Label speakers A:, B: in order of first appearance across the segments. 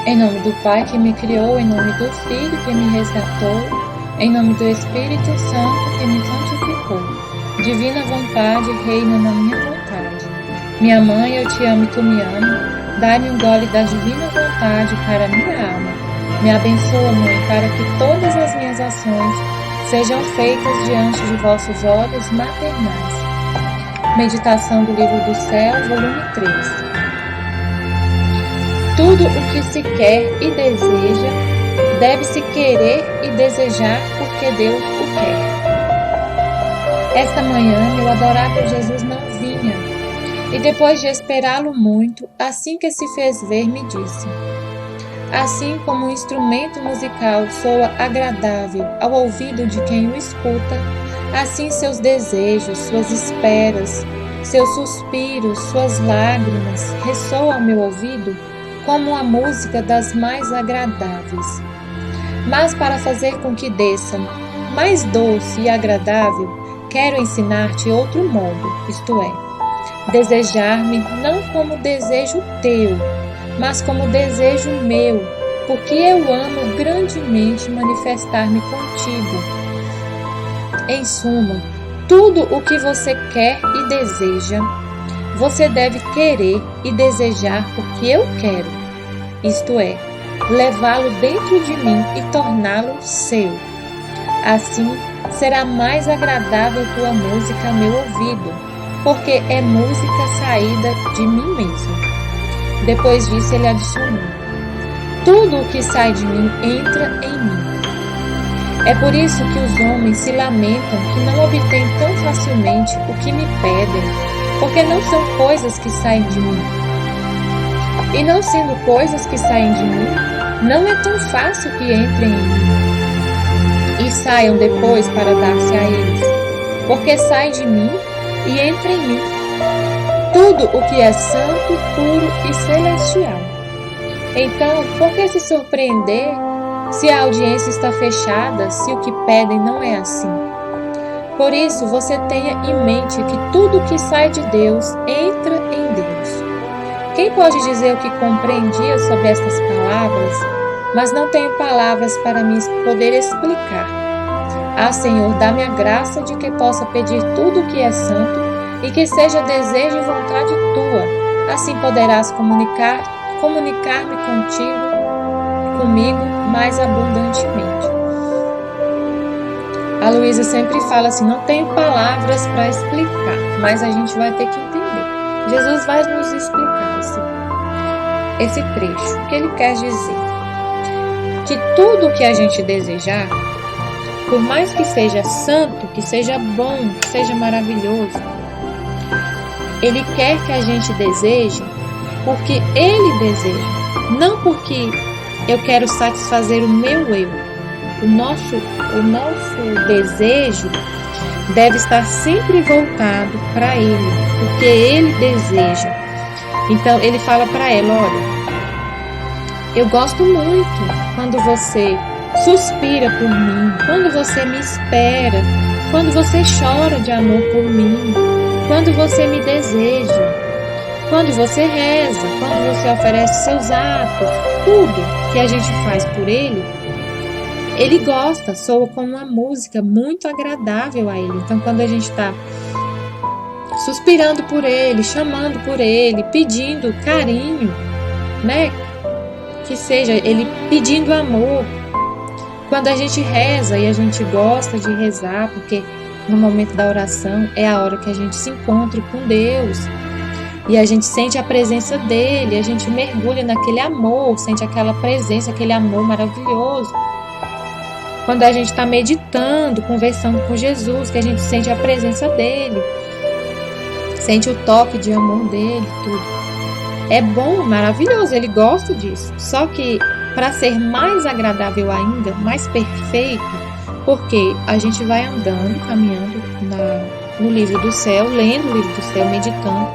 A: Em nome do Pai que me criou, em nome do Filho que me resgatou, em nome do Espírito Santo que me santificou. Divina vontade reina na minha vontade. Minha mãe, eu te amo e tu me ama. Dai-me um gole da divina vontade para a minha alma. Me abençoa, Mãe, para que todas as minhas ações sejam feitas diante de vossos olhos maternais. Meditação do Livro do Céu, volume 3. Tudo o que se quer e deseja, deve-se querer e desejar porque Deus o quer. Esta manhã, meu adorável Jesus não vinha, e depois de esperá-lo muito, assim que se fez ver, me disse: assim como um instrumento musical soa agradável ao ouvido de quem o escuta, assim seus desejos, suas esperas, seus suspiros, suas lágrimas ressoam ao meu ouvido como a música das mais agradáveis. Mas para fazer com que desça mais doce e agradável, quero ensinar-te outro modo, isto é, desejar-me não como desejo teu, mas como desejo meu, porque eu amo grandemente manifestar-me contigo. Em suma, tudo o que você quer e deseja, você deve querer e desejar porque eu quero, isto é, levá-lo dentro de mim e torná-lo seu. Assim, será mais agradável tua música a meu ouvido, porque é música saída de mim mesmo. Depois disso ele adicionou: tudo o que sai de mim entra em mim. É por isso que os homens se lamentam que não obtêm tão facilmente o que me pedem, porque não são coisas que saem de mim. E não sendo coisas que saem de mim, não é tão fácil que entrem em mim e saiam depois para dar-se a eles, porque sai de mim e entra em mim. Tudo o que é santo, puro e celestial. Então, por que se surpreender se a audiência está fechada, se o que pedem não é assim? Por isso, você tenha em mente que tudo que sai de Deus entra em Deus. Quem pode dizer o que compreendia sobre estas palavras, mas não tenho palavras para me poder explicar? Ah, Senhor, dá-me a graça de que possa pedir tudo o que é santo e que seja desejo e vontade tua. Assim poderás comunicar-me comigo mais abundantemente. A Luísa sempre fala assim: não tenho palavras para explicar, mas a gente vai ter que entender. Jesus vai nos explicar esse trecho. O que ele quer dizer? Que tudo que a gente desejar, por mais que seja santo, que seja bom, que seja maravilhoso, ele quer que a gente deseje porque ele deseja, não porque eu quero satisfazer o meu eu. O nosso desejo deve estar sempre voltado para ele, porque ele deseja. Então ele fala para ela: olha, eu gosto muito quando você suspira por mim, quando você me espera, quando você chora de amor por mim, quando você me deseja, quando você reza, quando você oferece seus atos, tudo que a gente faz por ele, ele gosta, soa como uma música muito agradável a ele. Então, quando a gente está suspirando por ele, chamando por ele, pedindo carinho, né? Que seja ele pedindo amor. Quando a gente reza, e a gente gosta de rezar, porque no momento da oração é a hora que a gente se encontra com Deus, e a gente sente a presença dele, a gente mergulha naquele amor, sente aquela presença, aquele amor maravilhoso. Quando a gente está meditando, conversando com Jesus, que a gente sente a presença dele, sente o toque de amor dele, tudo. É bom, maravilhoso, ele gosta disso. Só que para ser mais agradável ainda, mais perfeito, porque a gente vai andando, caminhando no livro do céu, lendo o livro do céu, meditando.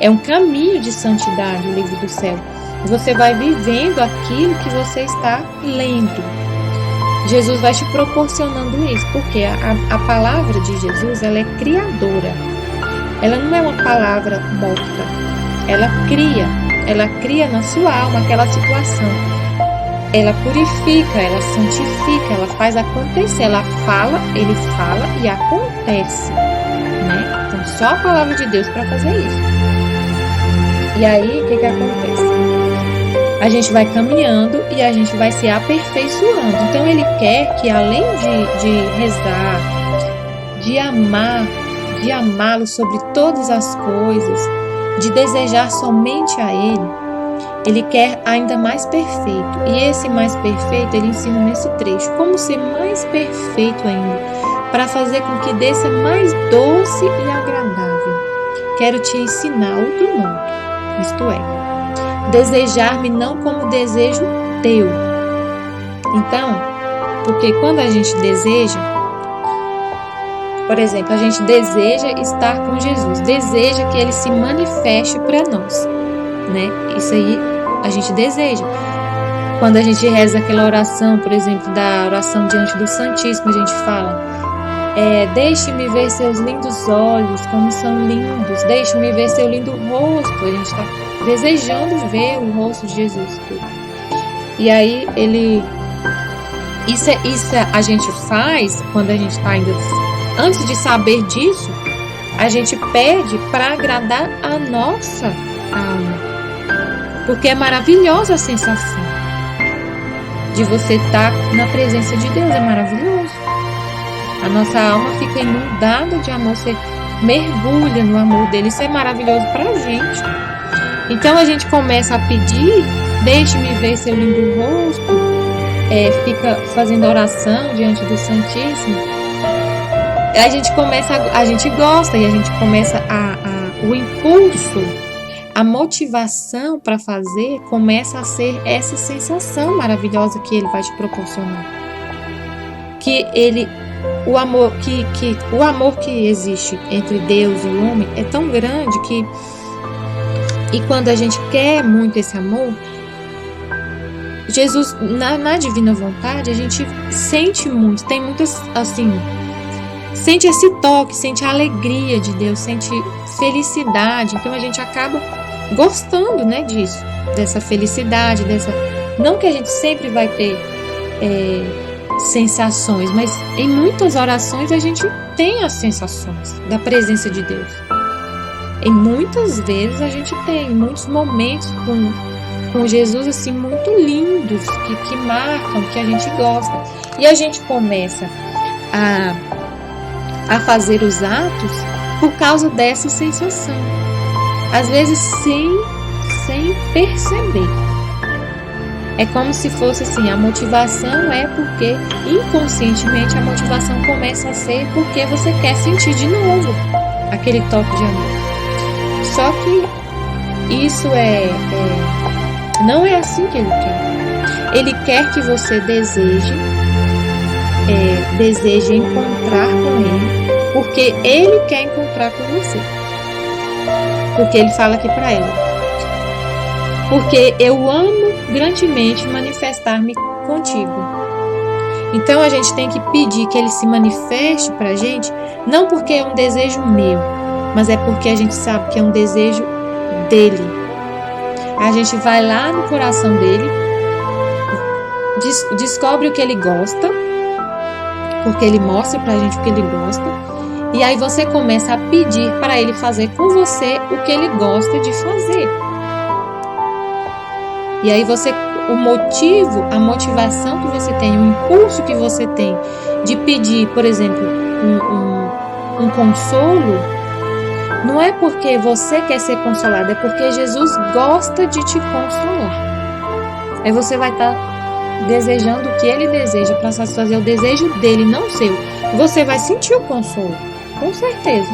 A: É um caminho de santidade o livro do céu. Você vai vivendo aquilo que você está lendo. Jesus vai te proporcionando isso, porque a palavra de Jesus, ela é criadora. Ela não é uma palavra morta. Ela cria na sua alma aquela situação. ela purifica, ela santifica, ela faz acontecer, ela fala, ele fala e acontece, né? Então, só a palavra de Deus para fazer isso. E aí, o que acontece? A gente vai caminhando e a gente vai se aperfeiçoando. Então, ele quer que, além de rezar, de amá-lo sobre todas as coisas, de desejar somente a ele quer ainda mais perfeito. E esse mais perfeito, ele ensina nesse trecho. Como ser mais perfeito ainda, para fazer com que desça mais doce e agradável. Quero te ensinar outro modo, isto é, desejar-me não como desejo teu. Então, porque quando a gente deseja, por exemplo, a gente deseja estar com Jesus, deseja que ele se manifeste para nós, né? Isso aí a gente deseja. Quando a gente reza aquela oração, por exemplo, da oração diante do Santíssimo, a gente fala: deixe-me ver seus lindos olhos, como são lindos, deixe-me ver seu lindo rosto. A gente está desejando ver o rosto de Jesus. E aí isso a gente faz quando a gente está ainda. Antes de saber disso, a gente pede para agradar a nossa alma. Porque é maravilhosa a sensação de você estar na presença de Deus, é maravilhoso. A nossa alma fica inundada de amor, você mergulha no amor dele, isso é maravilhoso para a gente. Então a gente começa a pedir, deixe-me ver seu lindo rosto, fica fazendo oração diante do Santíssimo. A gente gosta e a gente começa o impulso, a motivação para fazer começa a ser essa sensação maravilhosa que ele vai te proporcionar. O amor que existe entre Deus e o homem é tão grande e quando a gente quer muito esse amor, Jesus, na divina vontade, a gente sente muito, tem muitas, assim, sente esse toque, sente a alegria de Deus, sente felicidade. Então a gente acaba gostando, né, disso, dessa felicidade, não que a gente sempre vai ter sensações, mas em muitas orações a gente tem as sensações da presença de Deus. Em muitas vezes a gente tem muitos momentos com Jesus assim muito lindos, que marcam, que a gente gosta. E a gente começa a fazer os atos por causa dessa sensação. Às vezes sem perceber. É como se fosse assim, a motivação é porque inconscientemente a motivação começa a ser porque você quer sentir de novo aquele toque de amor. Só que isso não é assim que ele quer. Ele quer que você deseje encontrar com ele, porque ele quer encontrar com você. Porque ele fala aqui para ela: porque eu amo grandemente manifestar-me contigo. Então a gente tem que pedir que ele se manifeste pra gente, não porque é um desejo meu, mas é porque a gente sabe que é um desejo dele. A gente vai lá no coração dele, descobre o que ele gosta, porque ele mostra pra gente o que ele gosta, e aí você começa a pedir para ele fazer com você o que ele gosta de fazer. E aí o motivo, a motivação que você tem, o impulso que você tem de pedir, por exemplo, um consolo, não é porque você quer ser consolado, é porque Jesus gosta de te consolar. Aí você vai estar desejando o que ele deseja para satisfazer o desejo dele, não o seu. Você vai sentir o consolo, com certeza.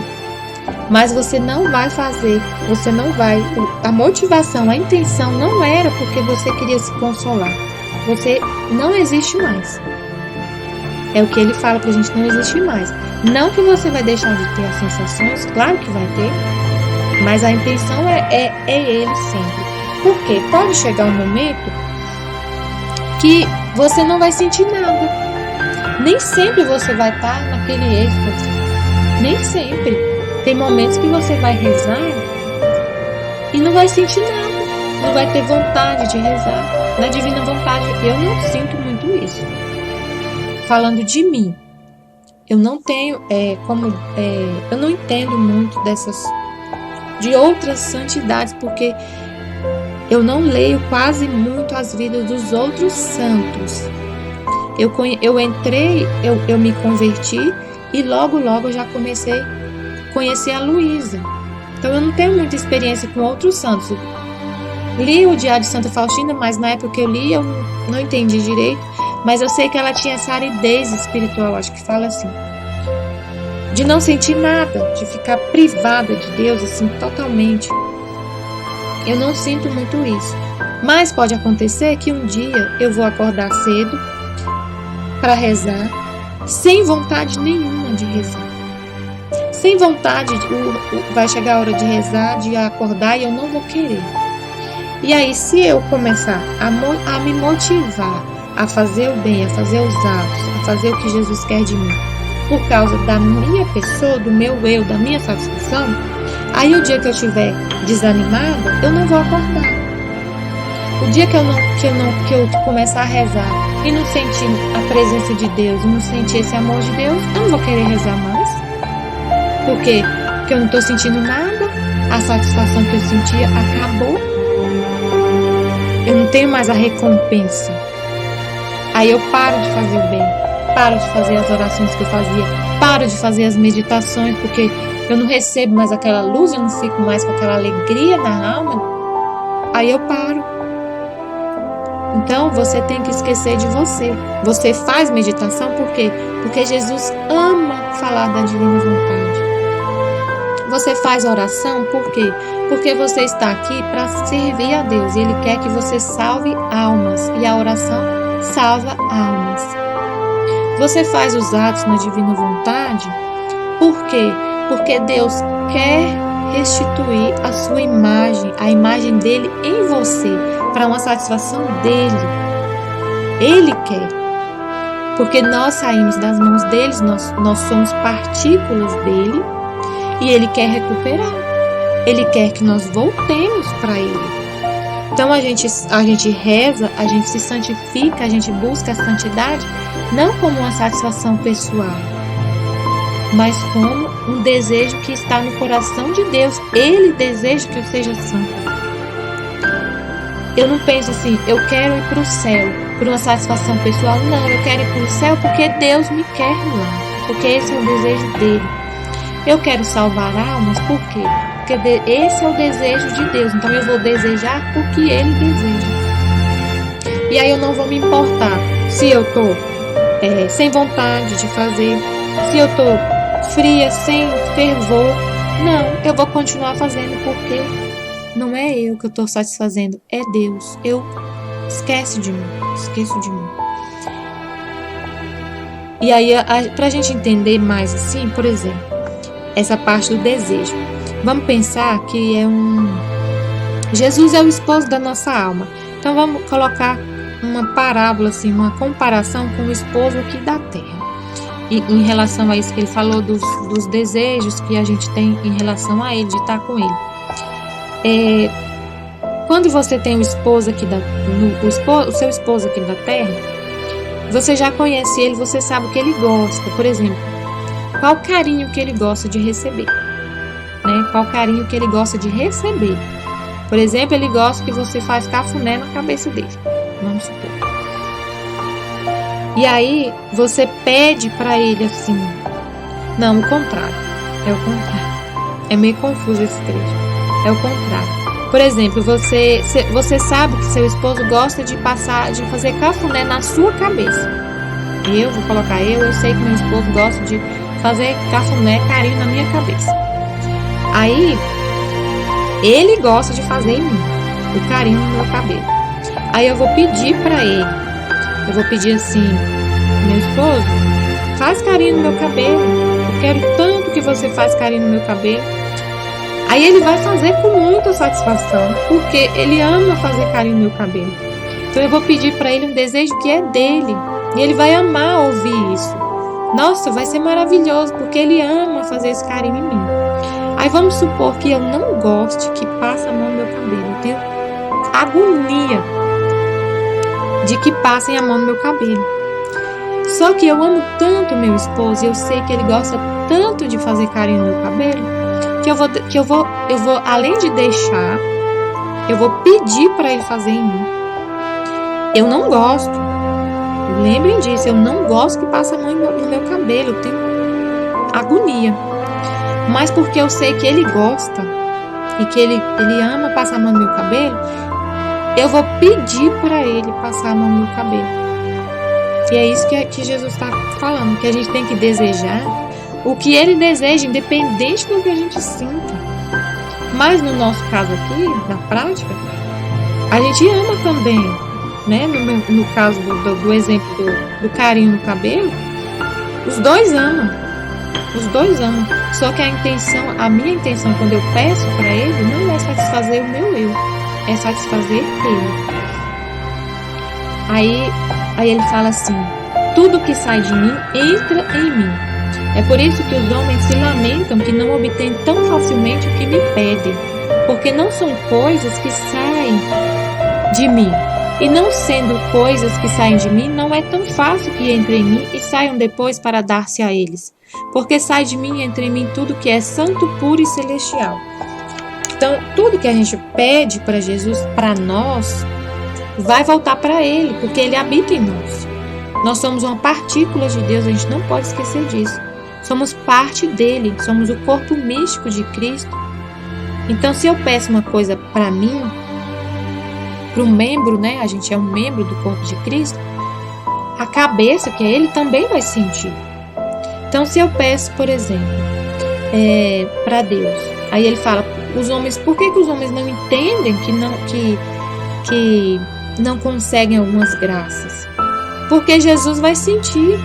A: Mas você não vai fazer, a motivação, a intenção não era porque você queria se consolar. Você não existe mais. É o que ele fala pra gente, não existe mais. Não que você vai deixar de ter as sensações, claro que vai ter, mas a intenção é ele sempre. Porque pode chegar um momento que você não vai sentir nada. Nem sempre você vai estar naquele êxtase. Nem sempre. Tem momentos que você vai rezar e não vai sentir nada, não vai ter vontade de rezar. Na divina vontade, eu não sinto muito isso. Falando de mim, eu não tenho eu não entendo muito de outras santidades, porque eu não leio quase muito as vidas dos outros santos. Eu me converti e logo eu já comecei a conhecer a Luísa. Então eu não tenho muita experiência com outros santos. Li o Diário de Santa Faustina, mas na época que eu li eu não entendi direito. Mas eu sei que ela tinha essa aridez espiritual, acho que fala assim. De não sentir nada, de ficar privada de Deus, assim, totalmente. Eu não sinto muito isso. Mas pode acontecer que um dia eu vou acordar cedo para rezar, sem vontade nenhuma de rezar. Sem vontade, vai chegar a hora de rezar, de acordar e eu não vou querer. E aí, se eu começar a me motivar a fazer o bem, a fazer os atos, a fazer o que Jesus quer de mim, por causa da minha pessoa, do meu eu, da minha satisfação, aí o dia que eu estiver desanimada, eu não vou acordar. O dia que eu começar a rezar e não sentir a presença de Deus, não sentir esse amor de Deus, eu não vou querer rezar mais. Por quê? Porque eu não estou sentindo nada, a satisfação que eu sentia acabou. Eu não tenho mais a recompensa. Aí eu paro de fazer o bem, paro de fazer as orações que eu fazia, paro de fazer as meditações, porque eu não recebo mais aquela luz, eu não fico mais com aquela alegria na alma. Aí eu paro. Então você tem que esquecer de você. Você faz meditação por quê? Porque Jesus ama falar da divina vontade. Você faz oração por quê? Porque você está aqui para servir a Deus e Ele quer que você salve almas, e a oração salva almas. Você faz os atos na divina vontade por quê? Porque Deus quer restituir a sua imagem, a imagem dele em você, para uma satisfação dele. Ele quer. Porque nós saímos das mãos dele, nós somos partículas dele, e ele quer recuperar. Ele quer que nós voltemos para ele. Então a gente reza, a gente se santifica, a gente busca a santidade não como uma satisfação pessoal, mas como um desejo que está no coração de Deus. Ele deseja que eu seja santo. Eu não penso assim, eu quero ir para o céu por uma satisfação pessoal. Não, eu quero ir para o céu porque Deus me quer lá, porque esse é o desejo dele. Eu quero salvar almas, por quê? Porque esse é o desejo de Deus. Então eu vou desejar o que Ele deseja. E aí eu não vou me importar se eu estou sem vontade de fazer, se eu estou fria, sem fervor. Não, eu vou continuar fazendo porque não é eu que eu estou satisfazendo, é Deus. Eu esqueço de mim. E aí, para a gente entender mais assim, por exemplo, essa parte do desejo. Vamos pensar que Jesus é o esposo da nossa alma. Então vamos colocar uma parábola, assim, uma comparação com o esposo aqui da terra. E em relação a isso que ele falou dos desejos que a gente tem em relação a ele, de estar com ele. Quando você tem o seu esposo aqui da terra, você já conhece ele, você sabe o que ele gosta. Por exemplo, qual carinho que ele gosta de receber, né? Qual carinho que ele gosta de receber. Por exemplo, ele gosta que você faz cafuné na cabeça dele, vamos supor. E aí, você pede para ele assim. Não, o contrário. É o contrário. É meio confuso esse trecho. É o contrário. Por exemplo, você sabe que seu esposo gosta de fazer cafuné na sua cabeça. Eu sei que meu esposo gosta de fazer cafuné, carinho na minha cabeça. Aí, ele gosta de fazer em mim, o carinho no meu cabelo. Aí eu vou pedir pra ele. Eu vou pedir assim, meu esposo, faz carinho no meu cabelo. Eu quero tanto que você faz carinho no meu cabelo. Aí ele vai fazer com muita satisfação, porque ele ama fazer carinho no meu cabelo. Então eu vou pedir pra ele um desejo que é dele. E ele vai amar ouvir isso. Nossa, vai ser maravilhoso, porque ele ama fazer esse carinho em mim. Aí vamos supor que eu não goste que passe a mão no meu cabelo. Eu tenho agonia. de que passem a mão no meu cabelo. Só que eu amo tanto meu esposo e eu sei que ele gosta tanto de fazer carinho no meu cabelo, que eu vou, além de deixar, eu vou pedir para ele fazer em mim. Eu não gosto. Lembrem disso, eu não gosto que passe a mão no meu cabelo, eu tenho agonia. Mas porque eu sei que ele gosta e que ele ama passar a mão no meu cabelo, eu vou pedir para ele passar a mão no meu cabelo. E é isso que Jesus está falando, que a gente tem que desejar o que ele deseja, independente do que a gente sinta. Mas no nosso caso aqui, na prática, a gente ama também, né? No caso do exemplo do carinho no cabelo, os dois amam. Os dois amam. Só que a minha intenção quando eu peço para ele, não é satisfazer o meu eu, é satisfazer ele. Aí ele fala assim: tudo que sai de mim entra em mim. É por isso que os homens se lamentam que não obtêm tão facilmente o que me pedem, porque não são coisas que saem de mim. E não sendo coisas que saem de mim, não é tão fácil que entrem em mim e saiam depois para dar-se a eles. Porque sai de mim e entra em mim tudo que é santo, puro e celestial. Então, tudo que a gente pede para Jesus, para nós, vai voltar para ele, porque ele habita em nós. Nós somos uma partícula de Deus, a gente não pode esquecer disso. Somos parte dele, somos o corpo místico de Cristo. Então, se eu peço uma coisa para mim, para um membro, né? A gente é um membro do corpo de Cristo. A cabeça, que é ele, também vai sentir. Então, se eu peço, por exemplo, para Deus, aí ele fala, os homens, por que os homens não entendem que não conseguem algumas graças? Porque Jesus vai sentir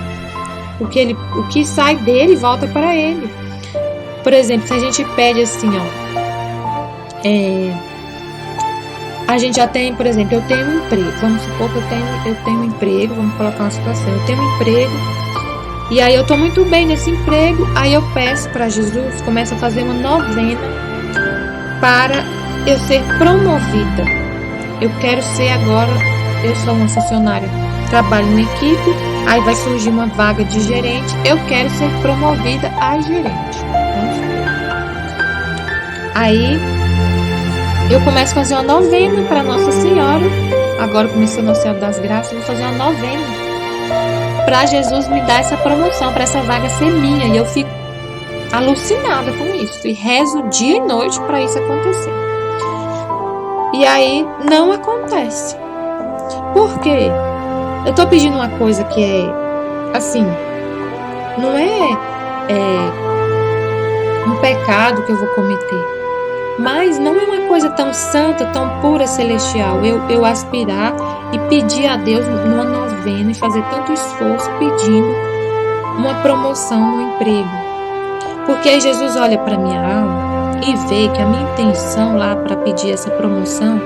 A: o que sai dele volta para ele. Por exemplo, se a gente pede assim, a gente já tem, por exemplo, eu tenho um emprego, vamos supor que eu tenho um emprego, vamos colocar uma situação, eu tenho um emprego, e aí eu estou muito bem nesse emprego, aí eu peço para Jesus, começo a fazer uma novena para eu ser promovida. Eu quero ser agora, eu sou uma funcionária, trabalho na equipe, aí vai surgir uma vaga de gerente, eu quero ser promovida a gerente. Aí eu começo a fazer uma novena para Nossa Senhora. Agora comecei Nossa Senhora das Graças, vou fazer uma novena para Jesus me dar essa promoção, para essa vaga ser minha. E eu fico alucinada com isso. E rezo dia e noite para isso acontecer. E aí não acontece. Por quê? Eu tô pedindo uma coisa que é assim, não é um pecado que eu vou cometer. Mas não é uma coisa tão santa, tão pura, celestial. Eu aspirar e pedir a Deus numa novena e fazer tanto esforço pedindo uma promoção no emprego. Porque aí Jesus olha para minha alma e vê que a minha intenção lá para pedir essa promoção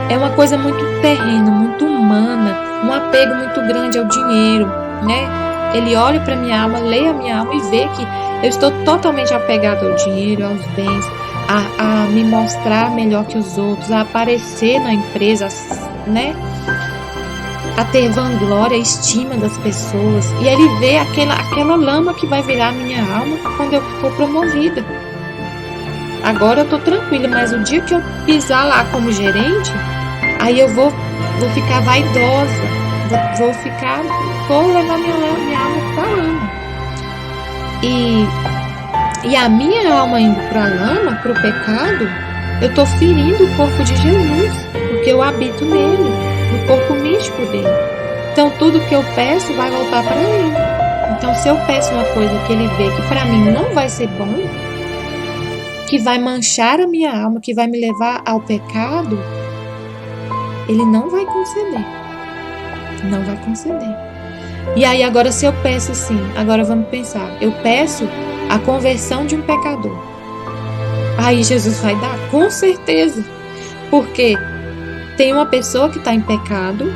A: é uma coisa muito terrena, muito humana, um apego muito grande ao dinheiro, né? Ele olha para minha alma, lê a minha alma e vê que eu estou totalmente apegado ao dinheiro, aos bens, a me mostrar melhor que os outros, a aparecer na empresa, né? A ter vanglória, estima das pessoas. E ele vê aquela lama que vai virar minha alma quando eu for promovida. Agora eu estou tranquila, mas o dia que eu pisar lá como gerente, aí eu vou ficar vaidosa. Vou levar minha alma para a lama. E a minha alma indo para a lama, para o pecado, eu estou ferindo o corpo de Jesus, porque eu habito nele, no corpo místico dele. Então tudo que eu peço vai voltar para ele. Então se eu peço uma coisa que ele vê que para mim não vai ser bom, que vai manchar a minha alma, que vai me levar ao pecado, ele não vai conceder. Não vai conceder. E aí agora se eu peço assim, agora vamos pensar, eu peço a conversão de um pecador, aí Jesus vai dar? Com certeza. Porque tem uma pessoa que está em pecado,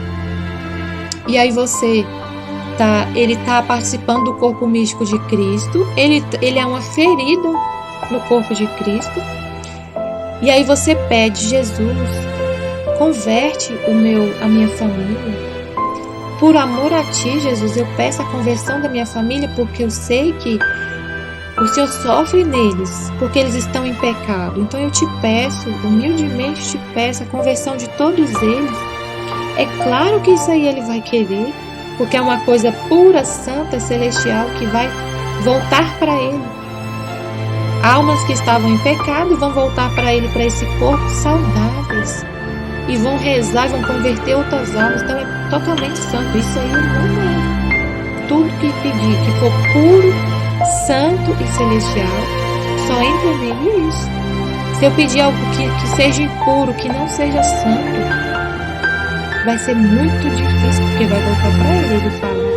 A: e aí ele está participando do corpo místico de Cristo, ele é uma ferida no corpo de Cristo, e aí você pede, Jesus, converte a minha família. Por amor a Ti, Jesus, eu peço a conversão da minha família, porque eu sei que o Senhor sofre neles, porque eles estão em pecado. Então eu te peço, humildemente te peço, a conversão de todos eles. É claro que isso aí Ele vai querer, porque é uma coisa pura, santa, celestial, que vai voltar para Ele. Almas que estavam em pecado vão voltar para Ele, para esse corpo, saudáveis. E vão rezar, e vão converter outras almas. Então é totalmente santo. Isso aí Ele não é. Tudo que pedir, que for puro, santo e celestial, só entra nele, é isso. Se eu pedir algo que seja impuro, que não seja santo, vai ser muito difícil, porque vai voltar para ele fala.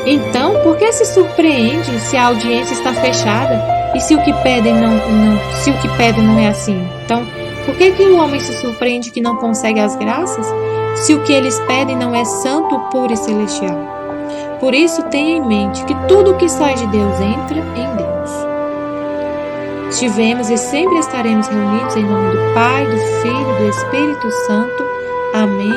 A: Então, por que se surpreende se a audiência está fechada e se o que pedem se o que pedem não é assim? Então, por que o homem se surpreende que não consegue as graças se o que eles pedem não é santo, puro e celestial? Por isso, tenha em mente que tudo o que sai de Deus entra em Deus. Estivemos e sempre estaremos reunidos em nome do Pai, do Filho e do Espírito Santo. Amém.